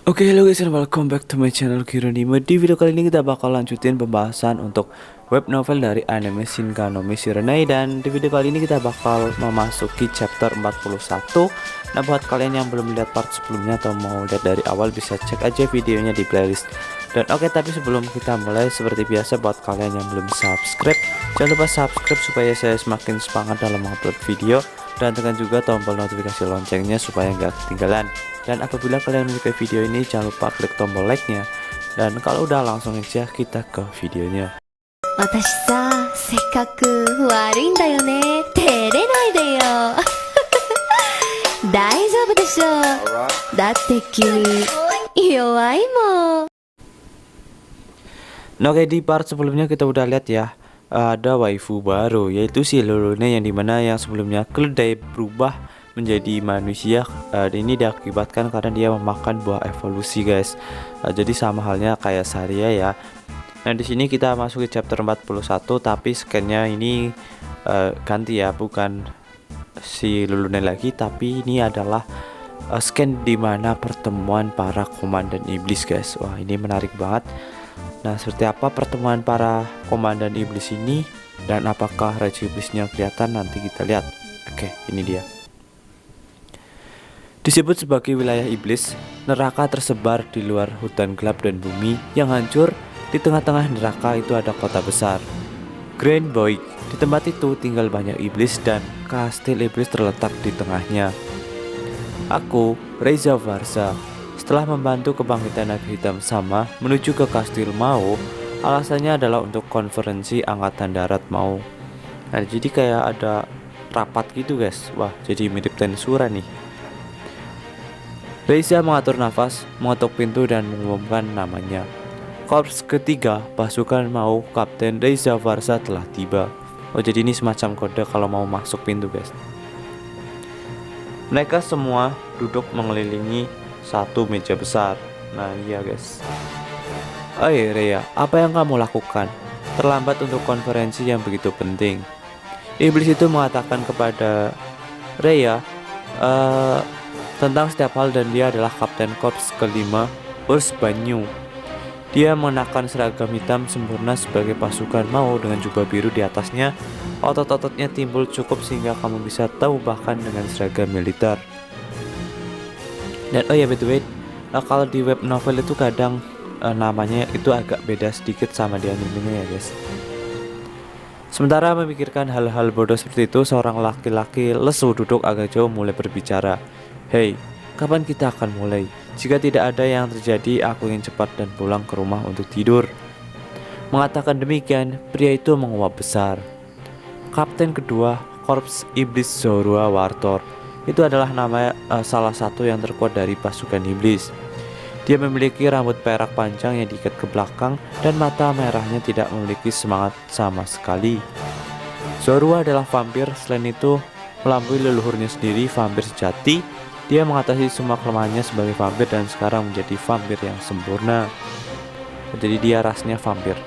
Oke, hello guys and welcome back to my channel Kironimo. Di video kali ini kita bakal lanjutin pembahasan untuk web novel dari anime Shinka no Michirenai. Dan di video kali ini kita bakal memasuki chapter 41. Nah, buat kalian yang belum lihat part sebelumnya atau mau lihat dari awal, bisa cek aja videonya di playlist. Dan oke, tapi sebelum kita mulai, seperti biasa buat kalian yang belum subscribe, jangan lupa subscribe supaya saya semakin semangat dalam mengupload video. Dan tekan juga tombol notifikasi loncengnya supaya nggak ketinggalan. Dan apabila kalian menyukai video ini, jangan lupa klik tombol like-nya. Dan kalau udah, langsung aja kita ke videonya. 私さ、性格悪いんだよね。照れないでよ。大丈夫でしょ。だって君、弱いもん。 Nah, oke, di part sebelumnya kita udah lihat ya, ada waifu baru, yaitu si Lolone, yang dimana yang sebelumnya keledai berubah menjadi manusia. Ini diakibatkan karena dia memakan buah evolusi, guys. Jadi sama halnya kayak Saria ya. Nah, di sini kita masuk ke chapter 41, tapi scannya ini ganti ya, bukan si Lolone lagi, tapi ini adalah scan dimana pertemuan para komandan iblis, guys. Wah, ini menarik banget. Nah, seperti apa pertemuan para komandan iblis ini, dan apakah raja iblisnya kelihatan, nanti kita lihat. Oke, ini dia. Disebut sebagai wilayah iblis, neraka tersebar di luar hutan gelap dan bumi yang hancur. Di tengah-tengah neraka itu ada kota besar, Grand Void. Di tempat itu tinggal banyak iblis dan kastil iblis terletak di tengahnya. Aku, Reza Varsa, setelah membantu kebangkitan naga hitam sama menuju ke kastil Mao, alasannya adalah untuk konferensi angkatan darat Mao. Nah, jadi kayak ada rapat gitu, guys. Wah, jadi mirip Tensura nih. Reza mengatur nafas, mengetuk pintu dan mengumumkan namanya. Korps ketiga pasukan Mao, Kapten Reza Varsa telah tiba. Oh, jadi ini semacam kode kalau mau masuk pintu, guys. Mereka semua duduk mengelilingi satu meja besar. Nah, iya, guys. Oi, Rhea, apa yang kamu lakukan? Terlambat untuk konferensi yang begitu penting. Iblis itu mengatakan kepada Rhea tentang setiap hal, dan dia adalah Kapten Korps kelima, Urs Banyu. Dia mengenakan seragam hitam sempurna sebagai pasukan Mao dengan jubah biru di atasnya. Otot-ototnya timbul cukup sehingga kamu bisa tahu bahkan dengan seragam militer. Dan oh ya, by the way, kalau di web novel itu kadang namanya itu agak beda sedikit sama di animenya ya, guys. Sementara memikirkan hal-hal bodoh seperti itu, seorang laki-laki lesu duduk agak jauh mulai berbicara. Hei, kapan kita akan mulai? Jika tidak ada yang terjadi, aku ingin cepat dan pulang ke rumah untuk tidur. Mengatakan demikian, pria itu menguap besar. Kapten kedua, Korps Iblis Zorua Wartor. Itu adalah nama salah satu yang terkuat dari pasukan iblis. Dia memiliki rambut perak panjang yang diikat ke belakang dan mata merahnya tidak memiliki semangat sama sekali. Zorua adalah vampir. Selain itu, melampaui leluhurnya sendiri, vampir sejati. Dia mengatasi semua kelemahannya sebagai vampir dan sekarang menjadi vampir yang sempurna. Jadi dia rasnya vampir.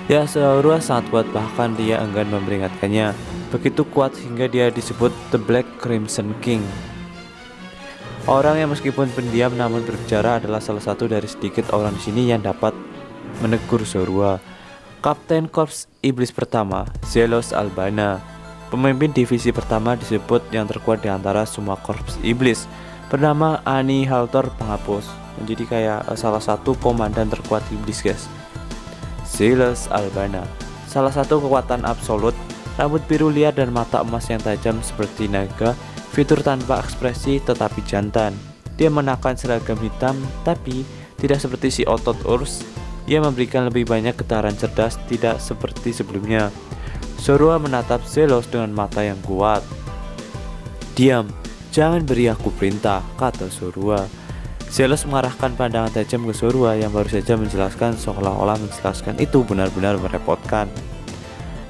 Ya, Zorua sangat kuat, bahkan dia enggan memperingatkannya. Begitu kuat hingga dia disebut The Black Crimson King. Orang yang meskipun pendiam namun berbicara adalah salah satu dari sedikit orang di sini yang dapat menegur Zorua. Kapten Korps Iblis pertama, Zelos Albana. Pemimpin divisi pertama disebut yang terkuat di antara semua korps iblis, bernama Annihilator Penghapus. Jadi kayak salah satu komandan terkuat iblis, guys. Zelos Albana, salah satu kekuatan absolut. Rambut biru liar dan mata emas yang tajam seperti naga, fitur tanpa ekspresi tetapi jantan. Dia mengenakan seragam hitam, tapi tidak seperti si otot Urs. Ia memberikan lebih banyak getaran cerdas, tidak seperti sebelumnya. Zorua menatap Zelos dengan mata yang kuat. Diam, jangan beri aku perintah, kata Zorua. Zelos mengarahkan pandangan tajam ke Zorua yang baru saja menjelaskan, seolah-olah menjelaskan itu benar-benar merepotkan.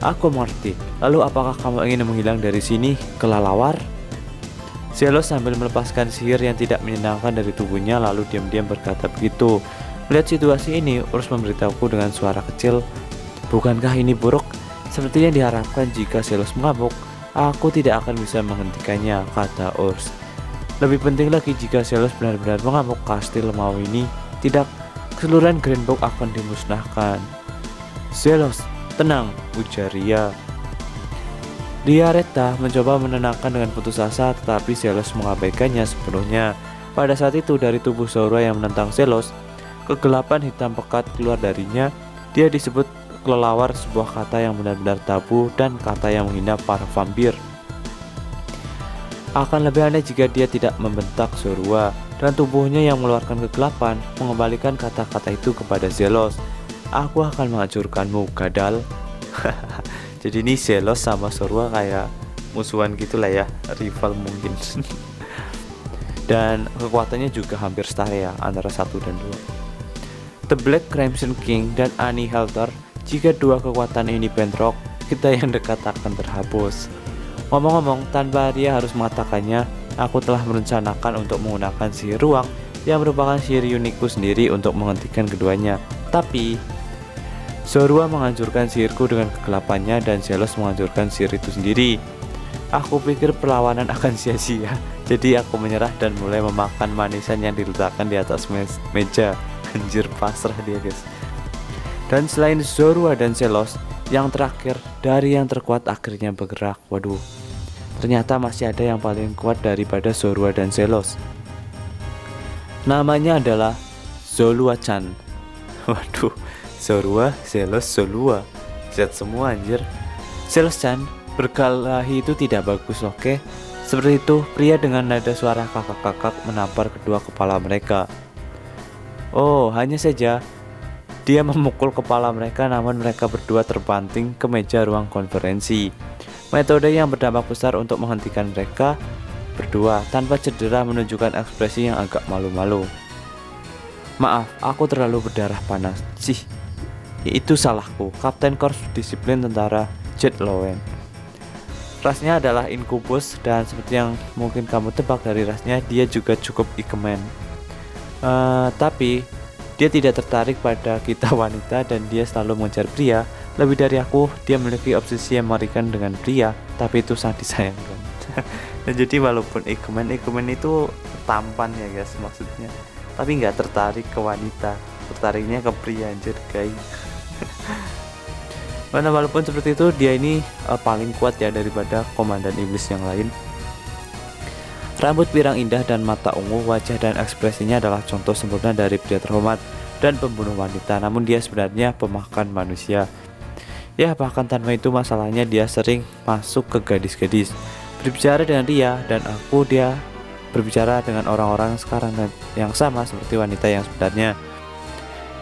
Aku mengerti. Lalu apakah kamu ingin menghilang dari sini, kelelawar? Zelos sambil melepaskan sihir yang tidak menyenangkan dari tubuhnya, lalu diam-diam berkata begitu. Melihat situasi ini, Urs memberitahuku dengan suara kecil. Bukankah ini buruk? Seperti yang diharapkan jika Zelos mengamuk, aku tidak akan bisa menghentikannya, kata Urs. Lebih penting lagi jika Zelos benar-benar mengamuk kastil Maui ini, tidak keseluruhan Grand Book akan dimusnahkan. Zelos, tenang, ujar Ria. Reta mencoba menenangkan dengan putus asa, tetapi Zelos mengabaikannya sepenuhnya. Pada saat itu dari tubuh Zorua yang menentang Zelos, kegelapan hitam pekat keluar darinya. Dia disebut kelelawar, sebuah kata yang benar-benar tabu dan kata yang menghina para vampir. Akan lebih aneh jika dia tidak membentak Zorua, dan tubuhnya yang mengeluarkan kegelapan mengembalikan kata-kata itu kepada Zelos. Aku akan menghancurkanmu, gadal. Jadi ini Zelos sama Zorua kayak musuhan gitulah ya, rival mungkin. Dan kekuatannya juga hampir setara ya, antara 1 dan 2. The Black Crimson King dan Annihilator, jika dua kekuatan ini bentrok, kita yang dekat akan terhapus. Ngomong-ngomong, tanpa Ria harus mengatakannya, aku telah merencanakan untuk menggunakan sihir ruang yang merupakan sihir unikku sendiri untuk menghentikan keduanya. Tapi Zorua menghancurkan sihirku dengan kegelapannya dan Zelos menghancurkan sihir itu sendiri. Aku pikir perlawanan akan sia-sia, jadi aku menyerah dan mulai memakan manisan yang diletakkan di atas meja. Anjir, pasrah dia guys. Dan selain Zorua dan Zelos, yang terakhir dari yang terkuat akhirnya bergerak. Waduh, ternyata masih ada yang paling kuat daripada Zorua dan Zelos. Namanya adalah Zolua-chan. Waduh, Zorua, Zelos, Zolua, Z semua anjir. Zelos-chan, berkelahi itu tidak bagus, oke? Seperti itu, pria dengan nada suara kakak-kakak menampar kedua kepala mereka. Oh, hanya saja dia memukul kepala mereka, namun mereka berdua terbanting ke meja ruang konferensi. Metode yang berdampak besar untuk menghentikan mereka berdua tanpa cedera, menunjukkan ekspresi yang agak malu-malu. Maaf, aku terlalu berdarah panas. Itu salahku. Kapten Korps Disiplin Tentara Jet Lowen. Rasnya adalah Incubus, dan seperti yang mungkin kamu tebak dari rasnya, dia juga cukup ikemen. Tapi dia tidak tertarik pada kita wanita dan dia selalu mengejar pria. Lebih dari aku, dia memiliki obsesi yang mengerikan dengan pria, tapi itu sangat disayangkan. Dan jadi walaupun ikemen itu tampan ya guys maksudnya, tapi nggak tertarik ke wanita, tertariknya ke pria, anjir guys. Mana walaupun seperti itu, dia ini paling kuat ya daripada komandan iblis yang lain. Rambut pirang indah dan mata ungu, wajah dan ekspresinya adalah contoh sempurna dari pria terhormat dan pembunuh wanita, namun dia sebenarnya pemakan manusia. Ya, bahkan tanpa itu masalahnya dia sering masuk ke gadis-gadis. Berbicara dengan dia dan aku, dia berbicara dengan orang-orang sekarang yang sama seperti wanita yang sebenarnya.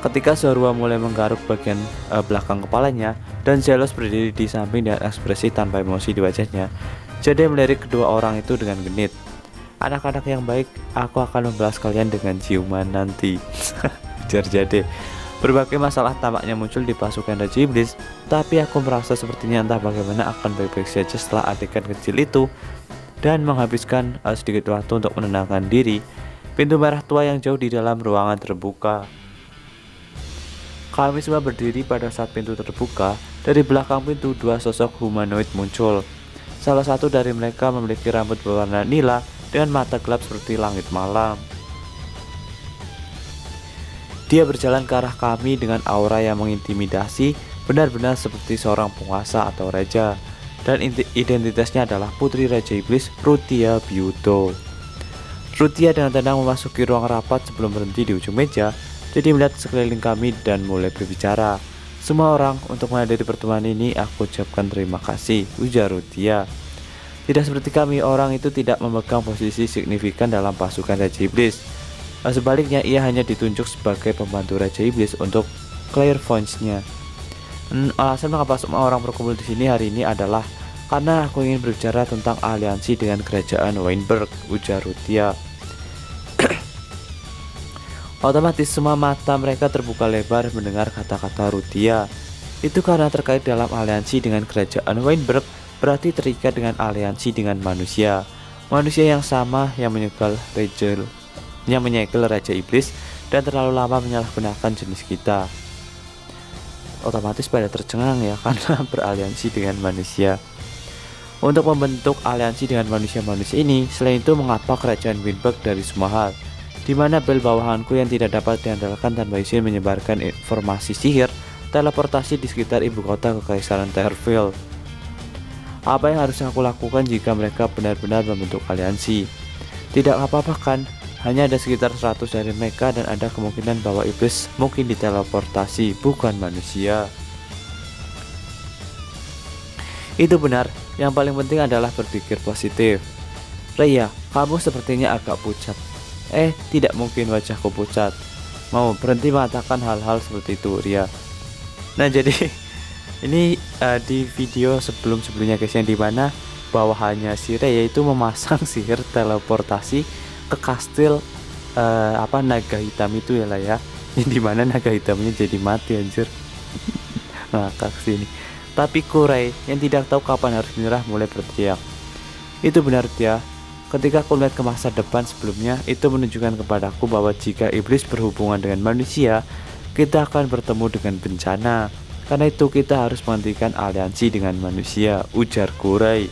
Ketika Zorua mulai menggaruk bagian belakang kepalanya dan Zelos berdiri di samping dengan ekspresi tanpa emosi di wajahnya, Jade melirik kedua orang itu dengan genit. Anak-anak yang baik, aku akan membalas kalian dengan ciuman nanti. Ujar Jade. Berbagai masalah tampaknya muncul di pasukan Raja Iblis, tapi aku merasa sepertinya entah bagaimana akan baik-baik saja setelah adegan kecil itu, dan menghabiskan sedikit waktu untuk menenangkan diri. Pintu merah tua yang jauh di dalam ruangan terbuka. Kami semua berdiri pada saat pintu terbuka. Dari belakang pintu, dua sosok humanoid muncul. Salah satu dari mereka memiliki rambut berwarna nila dengan mata gelap seperti langit malam. Dia berjalan ke arah kami dengan aura yang mengintimidasi, benar-benar seperti seorang penguasa atau raja. Dan identitasnya adalah Putri Raja Iblis, Rutia Byudo. Rutia dengan tenang memasuki ruang rapat sebelum berhenti di ujung meja. Jadi melihat sekeliling kami dan mulai berbicara. Semua orang, untuk menghadiri pertemuan ini aku ucapkan terima kasih, ujar Rutia. Tidak seperti kami, orang itu tidak memegang posisi signifikan dalam pasukan Raja Iblis. Sebaliknya, ia hanya ditunjuk sebagai pembantu Raja Iblis untuk clairvoyance-nya. Alasan mengapa semua orang berkumpul di sini hari ini adalah karena aku ingin berbicara tentang aliansi dengan kerajaan Weinberg, ujar Rutia. Otomatis semua mata mereka terbuka lebar mendengar kata-kata Rutia. Itu karena terkait dalam aliansi dengan kerajaan Weinberg berarti terikat dengan aliansi dengan manusia. Manusia yang sama yang menyegel Raja Iblis dan terlalu lama menyalahgunakan jenis kita. Otomatis pada tercengang ya karena beraliansi dengan manusia. untuk membentuk aliansi dengan manusia-manusia ini. Selain itu, mengapa kerajaan Winberg dari semua hal, di mana bel bawahanku yang tidak dapat diandalkan tanpa izin menyebarkan informasi sihir teleportasi di sekitar ibu kota Kekaisaran Terville. Apa yang harus aku lakukan jika mereka benar-benar membentuk aliansi? Tidak apa-apa kan? Hanya ada sekitar 100 dari mereka dan ada kemungkinan bahwa iblis mungkin diteleportasi, bukan manusia. Itu benar, yang paling penting adalah berpikir positif. Rhea, kamu sepertinya agak pucat. Tidak mungkin wajahku pucat. Mau berhenti mengatakan hal-hal seperti itu, Ria. Nah, jadi ini di video sebelumnya guys, yang dimana bawahannya si Rhea itu memasang sihir teleportasi ke kastil naga hitam itu ya lah ya, yang dimana naga hitamnya jadi mati anjir. Ngakak sini. Tapi Kurei yang tidak tahu kapan harus menyerah mulai berteriak. Itu benar dia. Ketika aku melihat ke masa depan sebelumnya, itu menunjukkan kepadaku bahwa jika iblis berhubungan dengan manusia, kita akan bertemu dengan bencana. Karena itu kita harus menghentikan aliansi dengan manusia, ujar Kurei.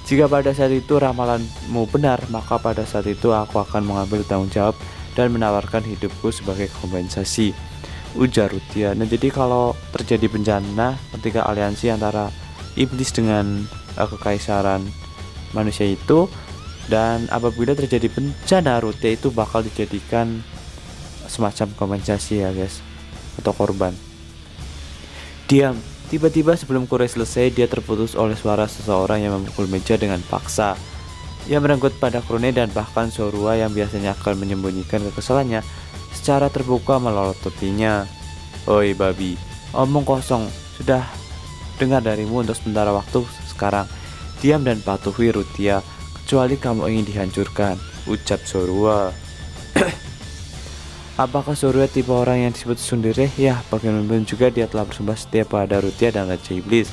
Jika pada saat itu ramalanmu benar, maka pada saat itu aku akan mengambil tanggung jawab dan menawarkan hidupku sebagai kompensasi, ujar Rutia. Nah, jadi kalau terjadi bencana ketika aliansi antara iblis dengan kekaisaran manusia itu, dan apabila terjadi bencana, Rutia itu bakal dijadikan semacam kompensasi ya guys, atau korban. Diam. Tiba-tiba sebelum Kurei selesai, dia terputus oleh suara seseorang yang memukul meja dengan paksa. Ia merenggut pada Krone dan bahkan Zorua yang biasanya akan menyembunyikan kekesalannya secara terbuka melototinya. Oi babi, omong kosong, sudah dengar darimu untuk sementara waktu sekarang. Diam dan patuhi Rutia, kecuali kamu ingin dihancurkan, ucap Zorua. Apakah Zorua tipe orang yang disebut tsundere? Ya, bagaimanapun juga dia telah bersumpah setia pada Rutia dan Raja Iblis.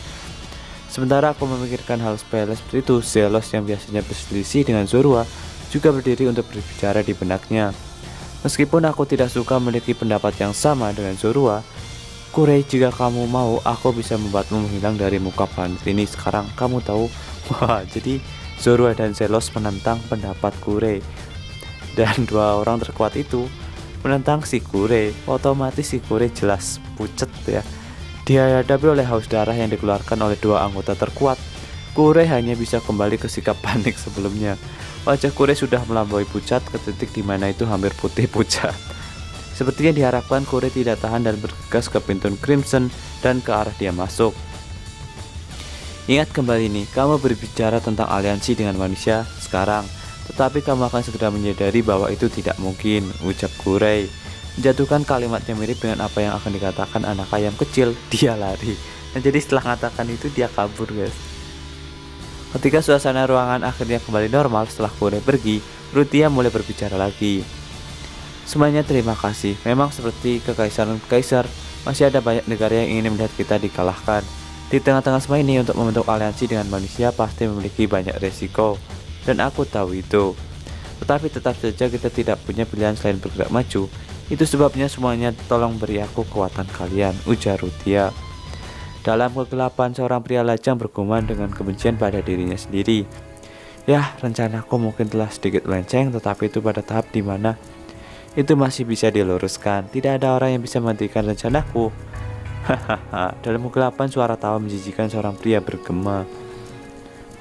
Sementara aku memikirkan hal sepele seperti itu, Zelos yang biasanya berselisih dengan Zorua juga berdiri untuk berbicara di benaknya. Meskipun aku tidak suka memiliki pendapat yang sama dengan Zorua, Kurei, jika kamu mau, aku bisa membuatmu menghilang dari muka planet ini sekarang. Kamu tahu? Wah, jadi Zorua dan Zelos menentang pendapat Kurei. Dan dua orang terkuat itu menentang si Kurei. Otomatis si Kurei jelas pucet ya. Dihadapi oleh haus darah yang dikeluarkan oleh dua anggota terkuat, Kurei hanya bisa kembali ke sikap panik sebelumnya. Wajah Kurei sudah melampaui pucat ke titik dimana itu hampir putih pucat. Sepertinya diharapkan, Kurei tidak tahan dan bergegas ke pintu Crimson dan ke arah dia masuk. Ingat kembali nih, kamu berbicara tentang aliansi dengan manusia sekarang, tetapi kamu akan segera menyadari bahwa itu tidak mungkin, ucap Kurei. Menjatuhkan kalimat yang mirip dengan apa yang akan dikatakan anak ayam kecil, dia lari. Nah, jadi setelah mengatakan itu dia kabur guys. Ketika suasana ruangan akhirnya kembali normal setelah Kurei pergi, Rutia mulai berbicara lagi. Semuanya terima kasih. Memang seperti kekaisaran kaisar, masih ada banyak negara yang ingin melihat kita dikalahkan. Di tengah-tengah semua ini, untuk membentuk aliansi dengan manusia pasti memiliki banyak resiko, dan aku tahu itu. Tetapi tetap saja kita tidak punya pilihan selain bergerak maju. Itu sebabnya semuanya tolong beri aku kekuatan kalian, ujar Rutia. Dalam kegelapan, seorang pria lajang bergumam dengan kebencian pada dirinya sendiri. Ya, rencanaku mungkin telah sedikit melenceng, tetapi itu pada tahap dimana itu masih bisa diluruskan. Tidak ada orang yang bisa menghentikan rencanaku. Hahaha. Dalam kegelapan, suara tawa menjijikan seorang pria bergema.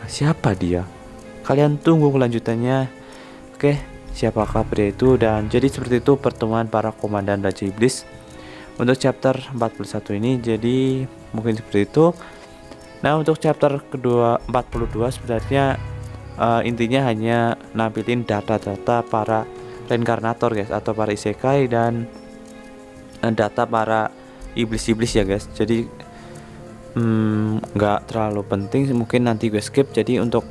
Siapa dia? Kalian tunggu kelanjutannya. Oke, siapakah pria itu? Dan jadi seperti itu pertemuan para komandan Raja Iblis untuk chapter 41 ini. Jadi mungkin seperti itu. Nah, untuk chapter kedua 42 sebenarnya intinya hanya nampilin data-data para reinkarnator guys, atau para isekai, dan data para iblis-iblis ya guys. Jadi nggak terlalu penting, mungkin nanti gue skip. Jadi untuk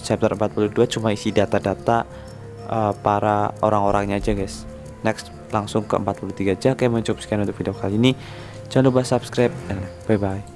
chapter 42 cuma isi data-data para orang-orangnya aja guys. Next langsung ke 43 aja. Oke, mencukup sekian untuk video kali ini. Jangan lupa subscribe dan bye bye.